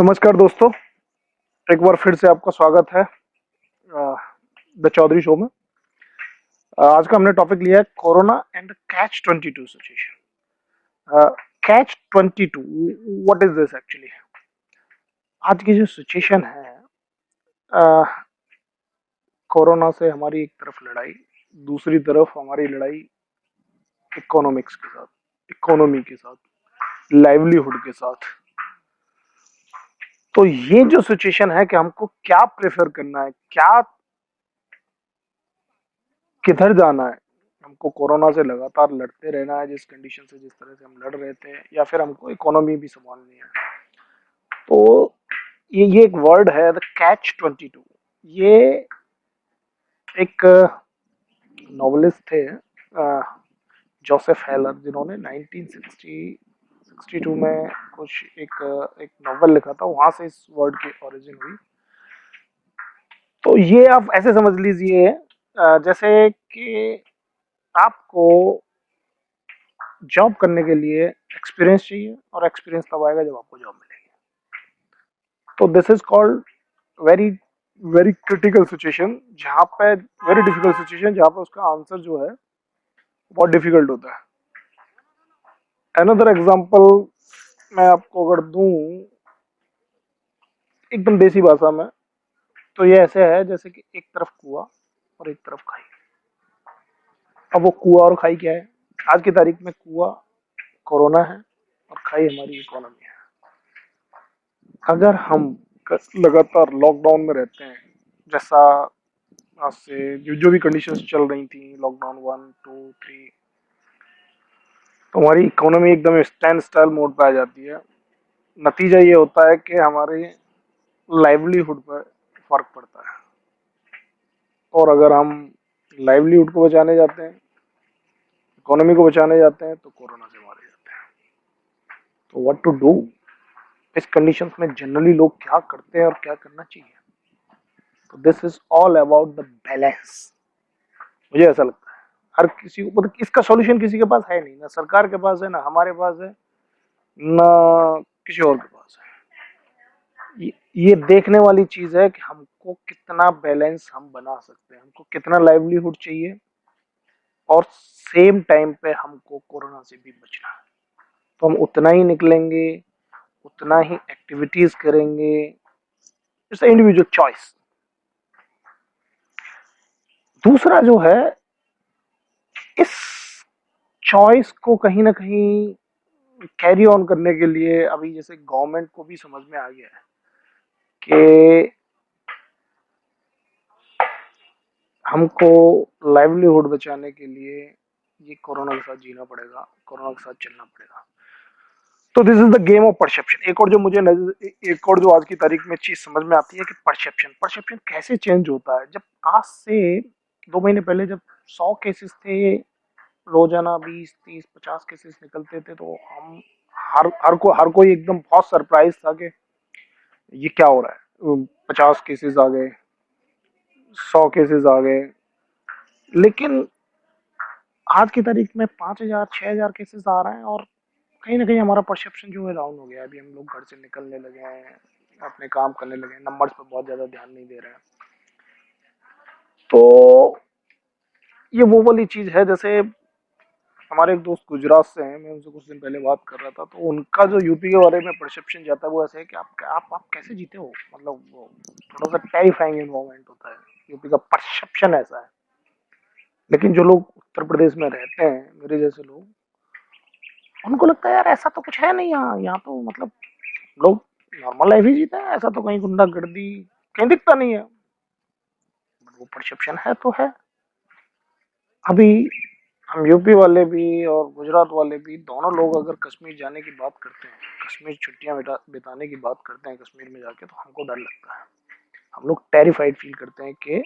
नमस्कार दोस्तों, एक बार फिर से आपका स्वागत है द चौधरी शो में। आज का हमने टॉपिक लिया है corona and catch 22 situation. Catch 22, what is this actually? आज की जो सिचुएशन है, अ, कोरोना से हमारी एक तरफ लड़ाई, दूसरी तरफ हमारी लड़ाई इकोनॉमिक्स के साथ, इकोनॉमी के साथ, लाइवलीहुड के साथ। तो ये जो सिचुएशन है कि हमको क्या प्रेफर करना है, क्या किधर जाना है, हमको कोरोना से लगातार लड़ते रहना है जिस कंडीशन से जिस तरह से हम लड़ रहे थे, या फिर हमको इकोनॉमी भी संभालनी है। तो ये एक वर्ड है, द कैच 22। ये एक नॉवलिस्ट थे, जोसेफ हेलर, जिन्होंने 1962 में कुछ एक नॉवल लिखा था, वहां से इस वर्ड की ओरिजिन हुई। तो ये आप ऐसे समझ लीजिए, जैसे कि आपको जॉब करने के लिए एक्सपीरियंस चाहिए, और एक्सपीरियंस तब आएगा जब आपको जॉब मिलेगी। तो this is called very very critical situation, जहाँ पे वेरी डिफिकल्ट सिचुएशन, जहाँ पे उसका आंसर जो है बहुत डिफिकल्ट होता है। अनदर एग्जांपल मैं आपको अगर दूं एकदम देसी भाषा में, तो ये ऐसे है जैसे कि एक तरफ कुआं और एक तरफ खाई। अब वो कुआं और खाई क्या है? आज की तारीख में कुआं कोरोना है और खाई हमारी इकोनॉमी है। अगर हम लगातार लॉकडाउन में रहते हैं, जैसा आज से जो भी कंडीशंस चल रही थी, लॉकडाउन 1 2 3, तो हमारी इकोनॉमी एकदम स्टैंड स्टाइल मोड पे आ जाती है। नतीजा ये होता है कि हमारे लाइवलीहुड पर फर्क पड़ता है। और अगर हम लाइवलीहुड को बचाने जाते हैं, इकोनॉमी को बचाने जाते हैं, तो कोरोना से मारे जाते हैं। तो व्हाट टू डू इस कंडीशंस में? जनरली लोग क्या करते हैं और क्या करना चाहिए? तो this is all about the balance. मुझे ऐसा लगता है हर किसी को, मतलब इसका सॉल्यूशन किसी के पास है नहीं, ना सरकार के पास है, ना हमारे पास है, ना किसी और के पास है। ये देखने वाली चीज है कि हमको कितना बैलेंस हम बना सकते हैं, हमको कितना लाइवलीहुड चाहिए, और सेम टाइम पे हमको कोरोना से भी बचना है। तो हम उतना ही निकलेंगे, उतना ही एक्टिविटीज करेंगे। It's individual choice. दूसरा जो है, इस चॉइस को कहीं ना कहीं कैरी ऑन करने के लिए अभी जैसे गवर्नमेंट को भी समझ में आ गया है कि हमको लाइवलीहुड बचाने के लिए ये कोरोना के साथ जीना पड़ेगा, कोरोना के साथ चलना पड़ेगा। तो this is the game of perception. एक और जो मुझे एक और जो आज की तारीख में चीज समझ में आती है कि परसेप्शन परसेप्शन कैसे चेंज होता है। जब आज से 2 महीने पहले जब 100 केसेस थे रोजाना, 20 30 50 केसेस निकलते थे, तो हम हर कोई एकदम बहुत सरप्राइज था कि ये क्या हो रहा है, 50 केसेस आ गए, 100 केसेस आ गए। लेकिन आज की तारीख में 5,000 6,000 केसेस आ रहे हैं, और कहीं ना कहीं हमारा परसेप्शन जो है डाउन हो गया है। अभी हम लोग घर से निकलने लगे हैं, अपने काम करने लगे हैं, नंबर्स पर बहुत ज्यादा ध्यान नहीं दे रहे हैं। तो ये वो वाली चीज है, जैसे हमारे एक दोस्त गुजरात से हैं, मैं उनसे कुछ दिन पहले बात कर रहा था, तो उनका जो यूपी के बारे में परसेप्शन जाता है वो ऐसे है कि आप कैसे जीते हो, मतलब वो थोड़ा सा टेरिफाइंग इन्वायरमेंट होता है। यूपी का परसेप्शन ऐसा है। लेकिन जो लोग उत्तर प्रदेश में रहते हैं, मेरे जैसे लोग, उनको लगता है यार ऐसा तो कुछ है नहीं, यहाँ यहाँ तो मतलब लोग नॉर्मल लाइफ ही जीते हैं, ऐसा तो कहीं गुंडागर्दी कहीं दिखता नहीं है। बट वो परसेप्शन है तो है। अभी हम यूपी वाले भी और गुजरात वाले भी, दोनों लोग अगर कश्मीर जाने की बात करते हैं, कश्मीर छुट्टियां बिताने की बात करते हैं कश्मीर में जाके, तो हमको डर लगता है। हम लोग टेरिफाइड फील करते हैं कि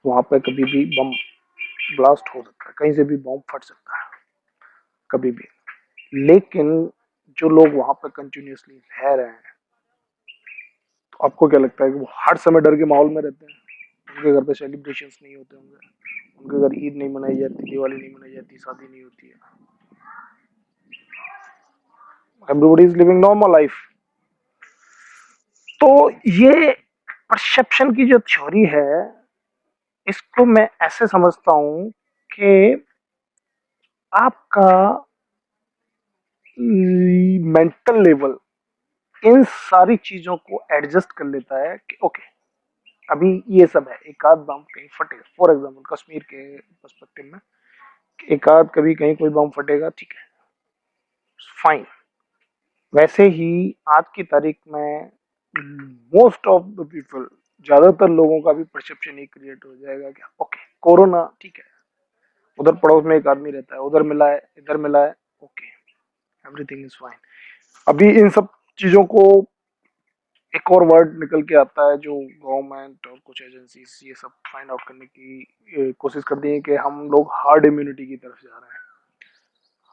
वहां पे कभी भी बम ब्लास्ट हो सकता है, कहीं से भी बम फट सकता है कभी भी। लेकिन जो लोग वहां पे कंटिन्यूसली रह रहे हैं, तो आपको क्या लगता है कि वो हर समय डर के माहौल में रहते हैं? उनके घर पे सेलिब्रेशंस नहीं होते होंगे, उनके घर ईद नहीं मनाई जाती, दिवाली नहीं मनाई जाती, शादी नहीं होती है। Everybody is living normal life. तो ये परसेप्शन की जो थ्योरी है, इसको मैं ऐसे समझता हूं कि आपका मेंटल लेवल इन सारी चीजों को एडजस्ट कर लेता है कि ओके, अभी ये सब है, एक आध बम कहीं फटेगा, फॉर एग्जांपल कश्मीर के पर्सपेक्टिव में, एक आध कभी कहीं कोई बम फटेगा, ठीक है, फाइन। वैसे ही आज की तारीख में मोस्ट ऑफ द पीपल, ज्यादातर लोगों का भी परसेप्शन ये क्रिएट हो जाएगा कि ओके, कोरोना ठीक है, उधर पड़ोस में एक आदमी रहता है, उधर मिला है, इधर मिला है, ओके, एवरीथिंग इज फाइन। अभी इन सब चीजों को एक और वर्ड निकल के आता है, जो गवर्नमेंट और कुछ एजेंसीज ये सब फाइंड आउट करने की कोशिश करती है कि हम लोग हार्ड इम्यूनिटी की तरफ जा रहे हैं।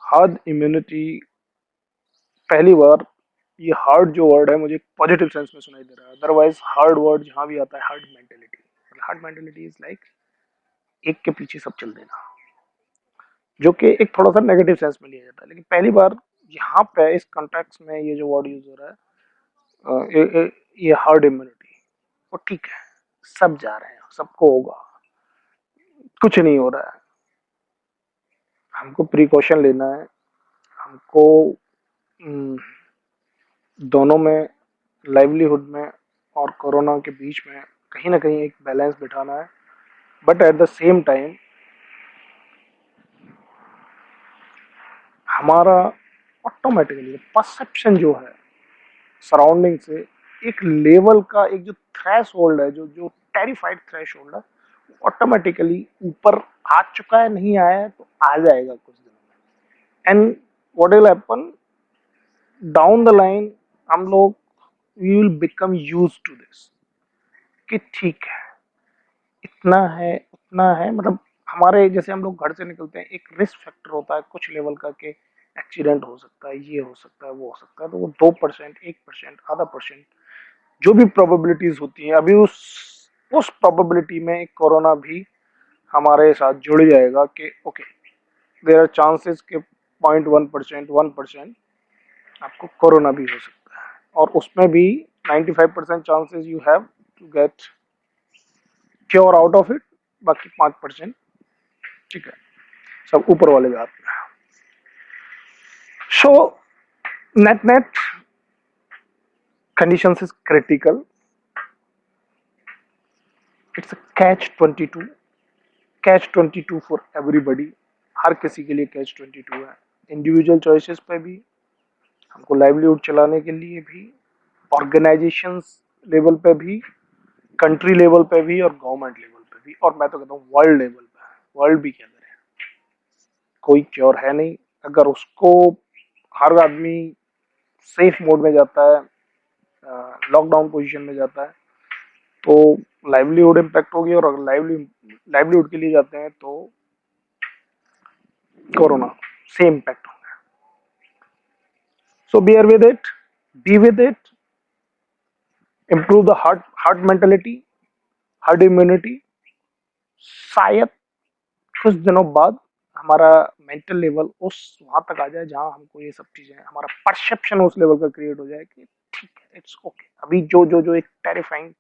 हार्ड इम्यूनिटी, पहली बार ये हार्ड जो वर्ड है मुझे पॉजिटिव सेंस में सुनाई दे रहा है। अदरवाइज हार्ड वर्ड जहां भी आता है, hard mentality, hard mentality is like एक के पीछे सब चल देना, जो कि एक थोड़ा सा नेगेटिव सेंस में लिया जाता है। लेकिन पहली बार यहाँ पे इस कॉन्टेक्स्ट में ये जो वर्ड यूज हो रहा है, ये हार्ड इम्यूनिटी, वो ठीक है, सब जा रहे हैं, सबको होगा, कुछ नहीं हो रहा है, हमको प्रिकॉशन लेना है, हमको दोनों में, लाइवलीहुड में और कोरोना के बीच में कहीं ना कहीं एक बैलेंस बिठाना है। But at the same time हमारा ऑटोमेटिकली परसेप्शन जो है सराउंडिंग से, एक लेवल का, एक जो थ्रेश होल्ड है, जो जो टेरिफाइड थ्रेश होल्ड है, ऑटोमेटिकली ऊपर आ चुका है, नहीं आया है तो आ जाएगा कुछ दिनों में। And what will happen down the line, हम लोग we will become use to this, कि ठीक है, इतना है उतना है, मतलब हमारे जैसे हम लोग घर से निकलते हैं, एक रिस्क फैक्टर होता है कुछ लेवल का कि एक्सीडेंट हो सकता है, ये हो सकता है, वो हो सकता है, तो वो 2%, 1%, आधा परसेंट जो भी प्रोबेबिलिटीज होती हैं, अभी उस प्रोबेबिलिटी में कोरोना भी हमारे साथ जुड़ जाएगा कि ओके, देयर आर चांसेस के 0.1%, 1% आपको कोरोना भी हो सकता है, और उसमें भी 95% chances you have to get cure out of it, बाकी 5%, ठीक है, सब ऊपर वाले के हाथ में। So net net condition is critical, it's catch 22, catch 22 for everybody, हर किसी के लिए कैच 22 है। इंडिविजुअल चॉइसेस पे भी, हमको लाइवलीहुड चलाने के लिए भी, ऑर्गेनाइजेशंस लेवल पे भी, कंट्री लेवल पे भी और गवर्नमेंट लेवल पे भी, और मैं तो कहता हूँ वर्ल्ड लेवल पे। वर्ल्ड भी क्या करे, कोई क्योर है नहीं। अगर उसको हर आदमी सेफ मोड में जाता है, लॉकडाउन पोजीशन में जाता है, तो लाइवलीहुड इम्पैक्ट होगी, और अगर लाइवलीहुड के लिए जाते हैं तो कोरोना से इम्पैक्ट होगा। So bear with it, be with it, improve the herd mentality, herd immunity. शायद कुछ दिनों बाद हमारा मेंटल लेवल उस वहां तक आ जाए जहां हमको ये सब चीजें, हमारा परसेप्शन उस लेवल का क्रिएट हो जाए कि ठीक है, इट्स ओके, अभी जो जो जो एक टेरिफाइंग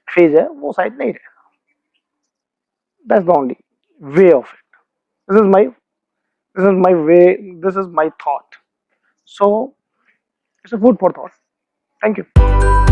फेज है वो शायद नहीं रहेगा। That's the only way of it. This is my way, this is my thought. So it's a food for thought. Thank you.